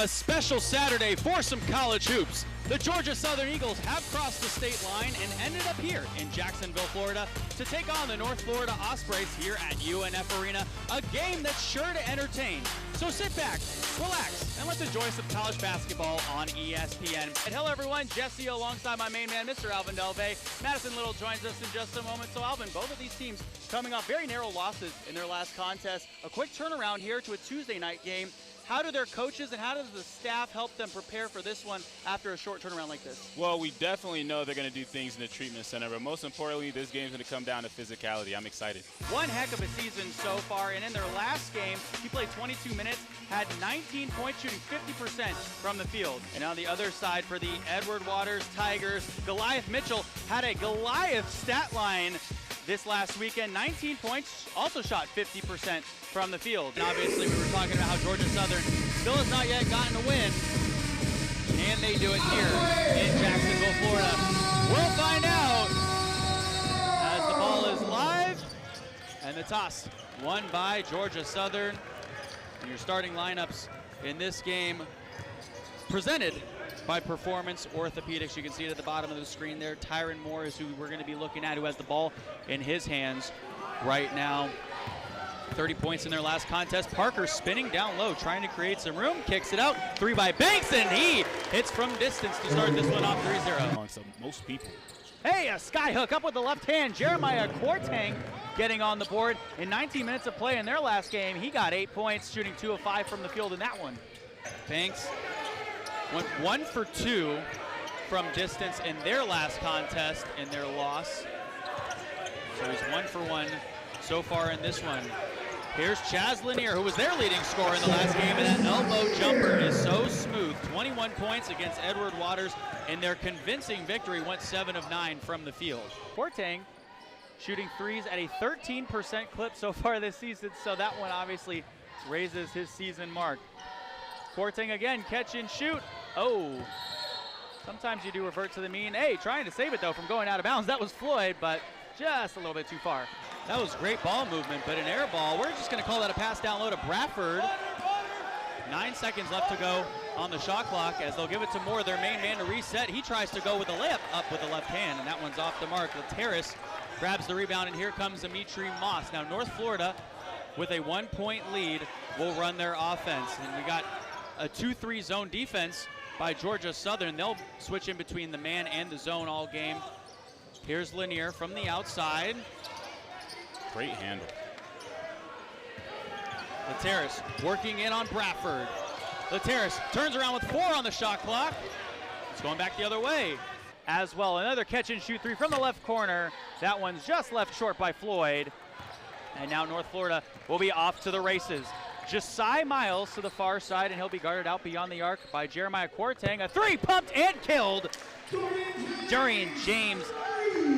A special Saturday for some college hoops. The Georgia Southern Eagles have crossed the state line and ended up here in Jacksonville, Florida to take on the North Florida Ospreys here at UNF Arena, a game that's sure to entertain. So sit back, relax, and let's enjoy some college basketball on ESPN. And hello everyone, Jesse alongside my main man, Mr. Alvin Delvey. Madison Little joins us in just a moment. So Alvin, both of these teams coming off very narrow losses in their last contest. A quick turnaround here to a Tuesday night game. How do their coaches and how does the staff help them prepare for this one after a short turnaround like this? Well, we definitely know they're going to do things in the treatment center, but most importantly, this game's going to come down to physicality. I'm excited. One heck of a season so far, and in their last game, he played 22 minutes, had 19 points, shooting 50% from the field. And on the other side for the Edward Waters Tigers, Goliath Mitchell had a Goliath stat line this last weekend, 19 points, also shot 50% from the field. And obviously we were talking about how Georgia Southern still has not yet gotten a win. Can they do it here in Jacksonville, Florida? We'll find out as the ball is live and the toss won by Georgia Southern. And your starting lineups in this game presented by Performance Orthopedics. You can see it at the bottom of the screen there. Tyron Moore is who we're going to be looking at, who has the ball in his hands right now. 30 points in their last contest. Parker spinning down low, trying to create some room, kicks it out. Three by Banks, and he hits from distance to start this one off 3-0. So most people. Hey, a sky hook up with the left hand. Jeremiah Quartang getting on the board. In 19 minutes of play in their last game, he got 8 points, shooting 2 of 5 from the field in that one. Banks went 1 for 2 from distance in their last contest in their loss. So he's 1 for 1 so far in this one. Here's Chaz Lanier, who was their leading scorer in the last game, and that elbow jumper is so smooth. 21 points against Edward Waters in their convincing victory, went 7 of 9 from the field. Quartang shooting threes at a 13% clip so far this season, so that one obviously raises his season mark. Quartang again, catch and shoot. Oh, sometimes you do revert to the mean. Hey, trying to save it though from going out of bounds. That was Floyd, but just a little bit too far. That was great ball movement, but an air ball. We're just gonna call that a pass down low to Bradford. 9 seconds left to go on the shot clock as they'll give it to Moore, their main man, to reset. He tries to go with a layup up with the left hand, and that one's off the mark. Lateris grabs the rebound, and here comes Dimitri Moss. Now North Florida, with a 1-point lead, will run their offense. And we got a 2-3 zone defense by Georgia Southern. They'll switch in between the man and the zone all game. Here's Lanier from the outside. Great handle. Lateris working in on Bradford. Lateris turns around with 4 on the shot clock. It's going back the other way as well. Another catch and shoot 3 from the left corner. That one's just left short by Floyd. And now North Florida will be off to the races. Josiah Miles to the far side, and he'll be guarded out beyond the arc by Jeremiah Quartang. A 3 pumped and killed. Durian James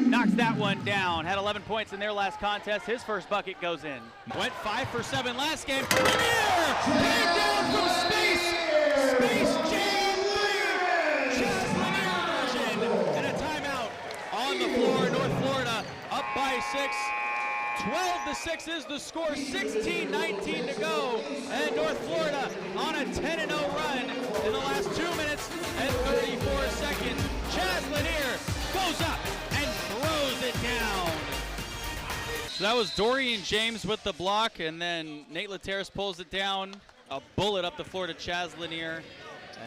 knocks that one down. Had 11 points in their last contest. His first bucket goes in. Went 5 for 7 last game. Lanier came down from space. Space Jam 3. Just Lanier version. And a timeout on the floor. North Florida up by 6. 12-6 is the score, 16-19 to go, and North Florida on a 10-0 run in the last 2 minutes and 34 seconds. Chaz Lanier goes up and throws it down. So that was Dorian James with the block, and then Nate Lateris pulls it down. A bullet up the floor to Chaz Lanier,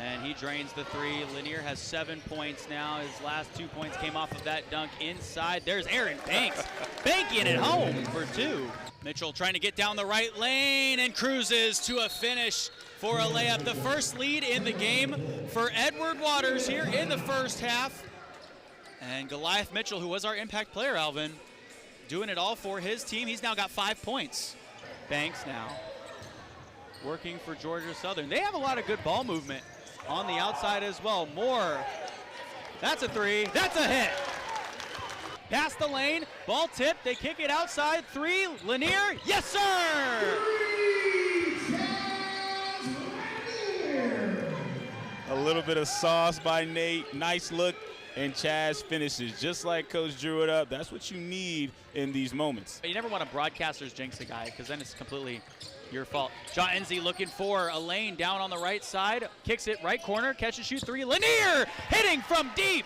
and he drains the 3. Lanier has 7 points now. His last 2 points came off of that dunk inside. There's Aaron Banks banking it home for 2. Mitchell trying to get down the right lane and cruises to a finish for a layup. The first lead in the game for Edward Waters here in the first half. And Goliath Mitchell, who was our impact player, Alvin, doing it all for his team. He's now got 5 points. Banks now working for Georgia Southern. They have a lot of good ball movement on the outside as well. Moore, that's a 3, that's a hit. Past the lane, ball tipped, they kick it outside, 3, Lanier, yes sir! A little bit of sauce by Nate, nice look, and Chaz finishes just like Coach drew it up. That's what you need in these moments. You never want a broadcaster's jinx a guy, because then it's completely Your fault. Ja Enzi looking for a lane down on the right side. Kicks it right corner. Catch and shoot three. Lanier hitting from deep.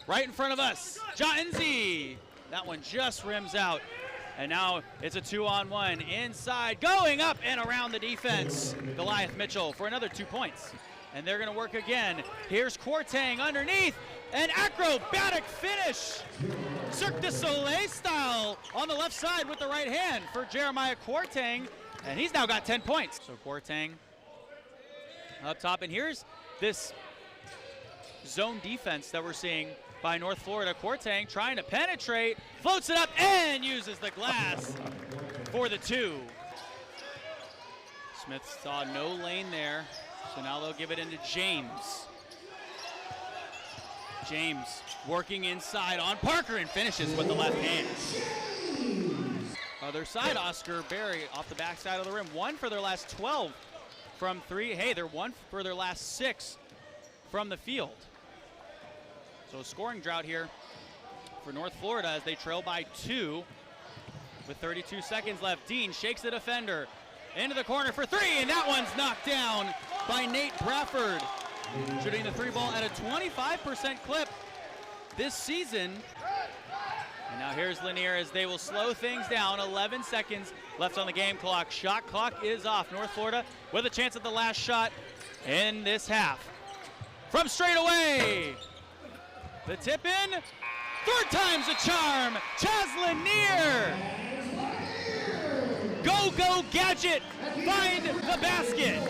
Right in front of us. Ja Enzi. That one just rims out. And now it's a 2-on-1 inside, going up and around the defense. Goliath Mitchell for another 2 points. And they're going to work again. Here's Kwarteng underneath. An acrobatic finish. Cirque du Soleil style on the left side with the right hand for Jeremiah Kwarteng. And he's now got 10 points. So Kwarteng up top. And here's this zone defense that we're seeing by North Florida. Kwarteng trying to penetrate, floats it up and uses the glass for the 2. Smith saw no lane there, so now they'll give it into James. James working inside on Parker and finishes with the left hand. Other side, Oscar Berry off the backside of the rim. 1 for their last 12 from 3. Hey, they're 1 for their last 6 from the field. So a scoring drought here for North Florida as they trail by 2 with 32 seconds left. Dean shakes the defender into the corner for 3, and that one's knocked down by Nate Bradford. Shooting the 3 ball at a 25% clip this season. And now here's Lanier as they will slow things down. 11 seconds left on the game clock. Shot clock is off. North Florida with a chance at the last shot in this half. From straight away. The tip in, 3rd time's a charm. Chaz Lanier. Go Gadget, find the basket.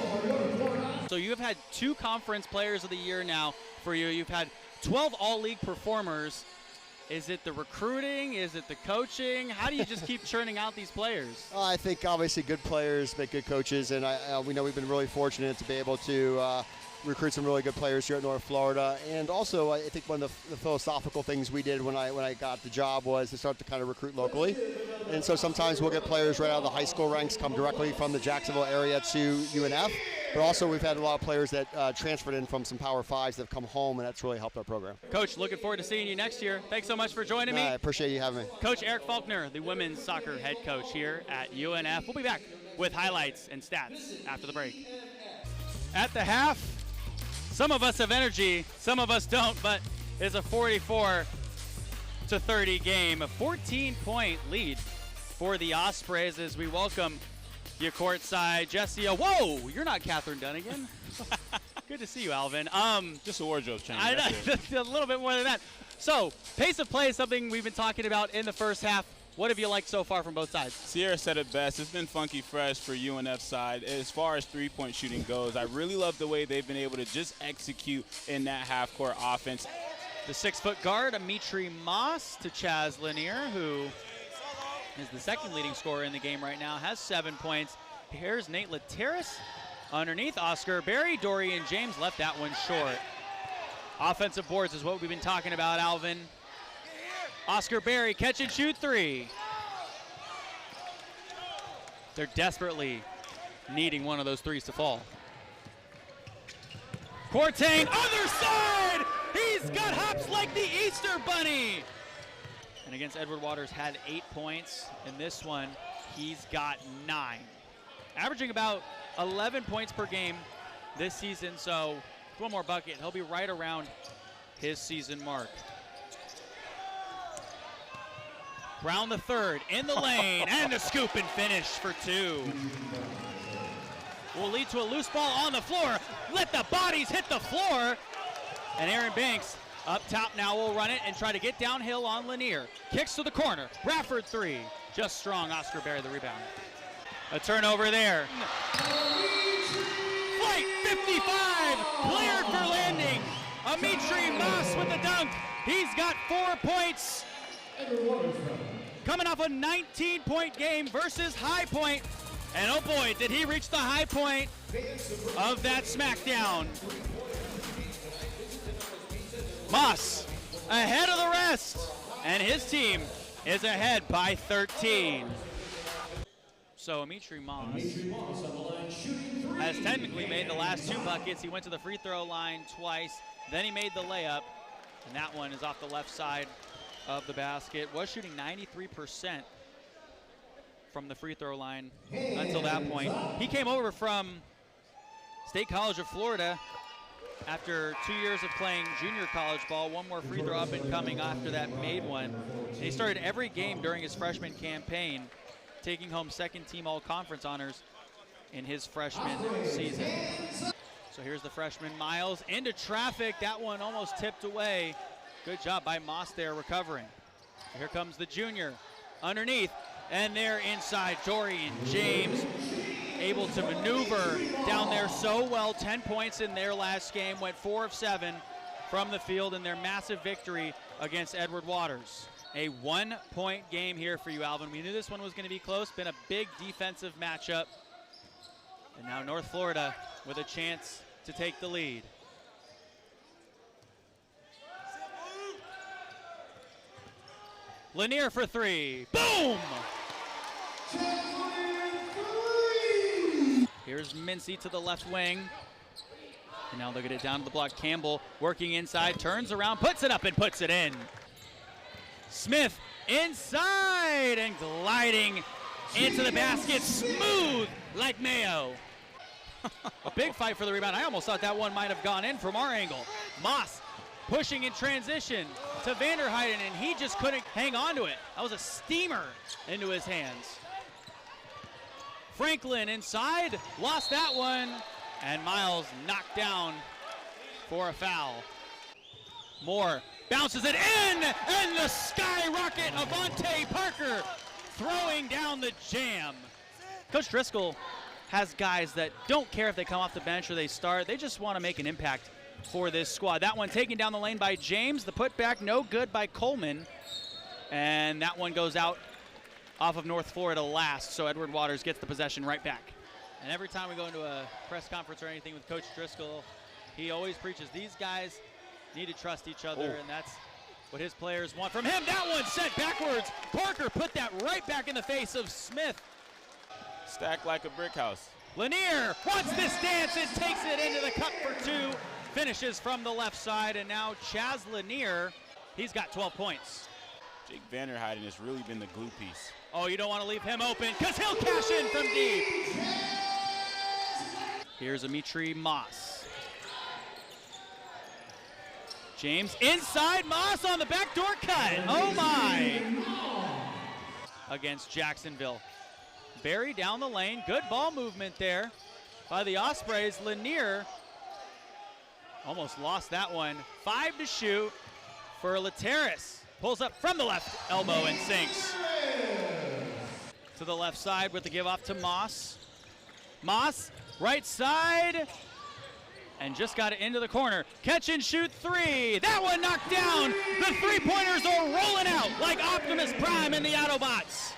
So you have had 2 conference players of the year now for you. You've had 12 all-league performers. Is it the recruiting? Is it the coaching? How do you just keep churning out these players? I think obviously good players make good coaches, and we know we've been really fortunate to be able to recruit some really good players here at North Florida. And also, I think one of the philosophical things we did when I got the job was to start to kind of recruit locally. And so sometimes we'll get players right out of the high school ranks come directly from the Jacksonville area to UNF. But also we've had a lot of players that transferred in from some Power 5s that have come home, and that's really helped our program. Coach, looking forward to seeing you next year. Thanks so much for joining me. I appreciate you having me. Coach Eric Faulkner, the women's soccer head coach here at UNF. We'll be back with highlights and stats after the break. At the half, some of us have energy, some of us don't, but it's a 44-30 game. A 14-point lead for the Ospreys as we welcome you courtside. Jesse, whoa, you're not Catherine Dunnigan. Good to see you, Alvin. Just a wardrobe change. I know, a little bit more than that. So, pace of play is something we've been talking about in the first half. What have you liked so far from both sides? Sierra said it best. It's been funky fresh for UNF side. As far as three-point shooting goes, I really love the way they've been able to just execute in that half-court offense. The 6-foot guard, Amitri Moss, to Chaz Lanier, who is the second leading scorer in the game right now, has 7 points. Here's Nate Lateris underneath Oscar Berry. Dorian James left that one short. Offensive boards is what we've been talking about, Alvin. Oscar Berry, catch and shoot 3. They're desperately needing one of those 3s to fall. Kwarteng, other side! He's got hops like the Easter Bunny! And against Edward Waters, had 8 points. In this one, he's got 9. Averaging about 11 points per game this season, so one more bucket, he'll be right around his season mark. Brown the third, in the lane, and the scoop and finish for 2. Will lead to a loose ball on the floor. Let the bodies hit the floor. And Aaron Banks up top now will run it and try to get downhill on Lanier. Kicks to the corner, Bradford 3. Just strong, Oscar Berry the rebound. A turnover there. Flight 55, cleared for landing. Amitri Moss with the dunk. He's got 4 points. Coming off a 19-point game versus High Point. And oh boy, did he reach the high point of that smackdown. Moss ahead of the rest, and his team is ahead by 13. So Amitri Moss has technically made the last 2 buckets. He went to the free throw line twice, then he made the layup, and that one is off the left side of the basket. Was shooting 93% from the free throw line until that point. He came over from State College of Florida after 2 years of playing junior college ball. One more free throw up and coming after that, made one. And he started every game during his freshman campaign, taking home second team all-conference honors in his freshman season. So here's the freshman, Miles, into traffic. That one almost tipped away. Good job by Moss there recovering. Here comes the junior underneath, and there inside, Dorian James able to maneuver down there so well. 10 points in their last game, went 4 of 7 from the field in their massive victory against Edward Waters. A 1-point game here for you, Alvin. We knew this one was going to be close, been a big defensive matchup. And now North Florida with a chance to take the lead. Lanier for 3, boom! Here's Mincy to the left wing. And now they'll get it down to the block. Campbell working inside, turns around, puts it up and puts it in. Smith inside and gliding into the basket, smooth like Mayo. A big fight for the rebound. I almost thought that one might have gone in from our angle. Moss pushing in transition to Vanderheiden, and he just couldn't hang on to it. That was a steamer into his hands. Franklin inside, lost that one, and Miles knocked down for a foul. Moore bounces it in, and the skyrocket Avante Parker throwing down the jam. Coach Driscoll has guys that don't care if they come off the bench or they start. They just want to make an impact for this squad. That one taken down the lane by James. The putback no good by Coleman. And that one goes out off of North Florida last. So Edward Waters gets the possession right back. And every time we go into a press conference or anything with Coach Driscoll, he always preaches these guys need to trust each other. And that's what his players want from him. That one sent backwards. Parker put that right back in the face of Smith. Stacked like a brick house. Lanier wants this dance and takes it into the cup for 2. Finishes from the left side, and now Chaz Lanier, he's got 12 points. Jake Vanderheiden has really been the glue piece. Oh, you don't want to leave him open because he'll cash in from deep. Here's Amitri Moss. James inside, Moss on the backdoor cut. Oh my! Against Jacksonville. Barry down the lane, good ball movement there by the Ospreys. Lanier almost lost that one. 5 to shoot for Lateris. Pulls up from the left elbow and sinks. To the left side with the give off to Moss. Moss, right side, and just got it into the corner. Catch and shoot 3. That one knocked down. The three-pointers are rolling out like Optimus Prime in the Autobots.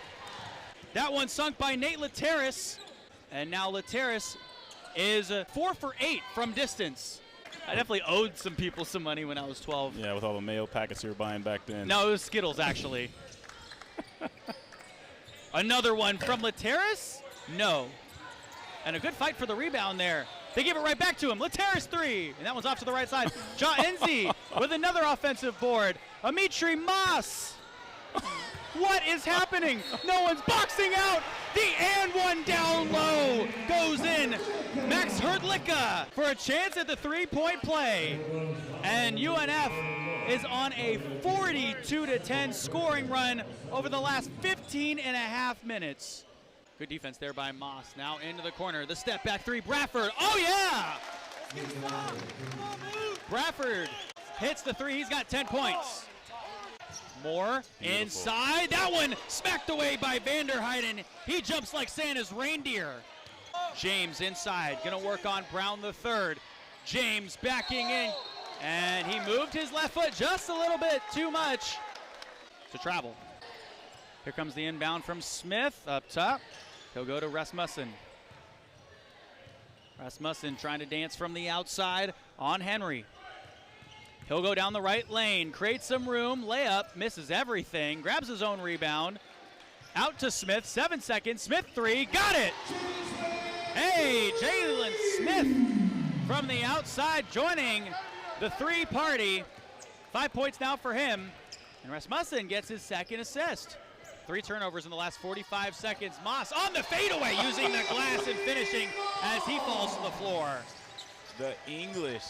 That one sunk by Nate Lateris. And now Lateris is 4 for 8 from distance. I definitely owed some people some money when I was 12. Yeah, with all the mayo packets you were buying back then. No, it was Skittles, actually. Another one from Lateris? No. And a good fight for the rebound there. They give it right back to him. Lateris 3, and that one's off to the right side. Ja Enzi with another offensive board. Amitri Moss. What is happening? No one's boxing out. The and one down low goes in. Max Hrdlicka for a chance at the three-point play. And UNF is on a 42-10 scoring run over the last 15 and a half minutes. Good defense there by Moss. Now into the corner. The step back 3. Bradford. Oh, yeah! Bradford hits the 3. He's got 10 points. Moore inside. That one smacked away by Vanderheiden. He jumps like Santa's reindeer. James inside. Going to work on Brown the third. James backing in. And he moved his left foot just a little bit too much to travel. Here comes the inbound from Smith up top. He'll go to Rasmussen. Rasmussen trying to dance from the outside on Henry. He'll go down the right lane, creates some room, layup, misses everything, grabs his own rebound. Out to Smith, 7 seconds, Smith 3, got it! Hey, Jalen Smith from the outside joining the 3 party. 5 points now for him, and Rasmussen gets his second assist. 3 turnovers in the last 45 seconds. Moss on the fadeaway, using the glass and finishing as he falls to the floor. The English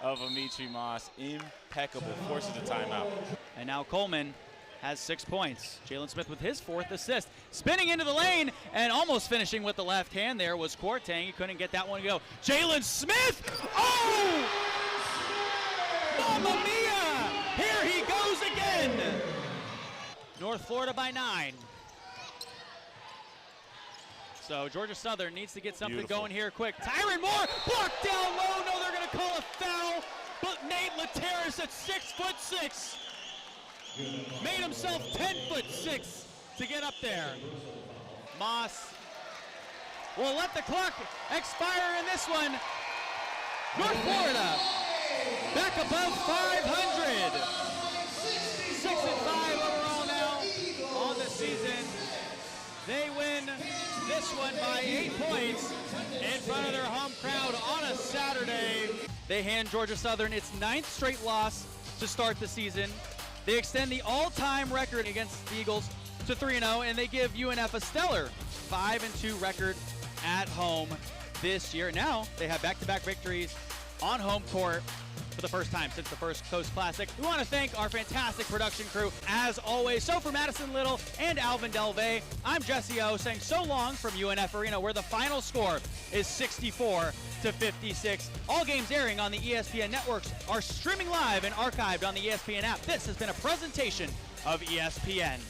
of Amitri Moss, impeccable, forces a timeout. And now Coleman has 6 points. Jalen Smith with his 4th assist. Spinning into the lane and almost finishing with the left hand there was Kwarteng. He couldn't get that one to go. Jalen Smith! Oh! Mamma mia! Here he goes again! North Florida by 9. So Georgia Southern needs to get something going here quick. Tyron Moore blocked down low. No, they're going to call a foul. But Nate Lateris at 6'6" made himself 10'6" to get up there. Moss will let the clock expire in this one. North Florida back above 500. 6-5 overall now on the season. They win this one by 8 points in front of their home crowd on a Saturday. They hand Georgia Southern its 9th straight loss to start the season. They extend the all-time record against the Eagles to 3-0, and they give UNF a stellar 5-2 record at home this year. Now they have back-to-back victories on home court for the first time since the First Coast Classic. We want to thank our fantastic production crew as always. So for Madison Little and Alvin Delvey, I'm Jesse O saying so long from UNF Arena, where the final score is 64-56. All games airing on the ESPN networks are streaming live and archived on the ESPN app. This has been a presentation of ESPN.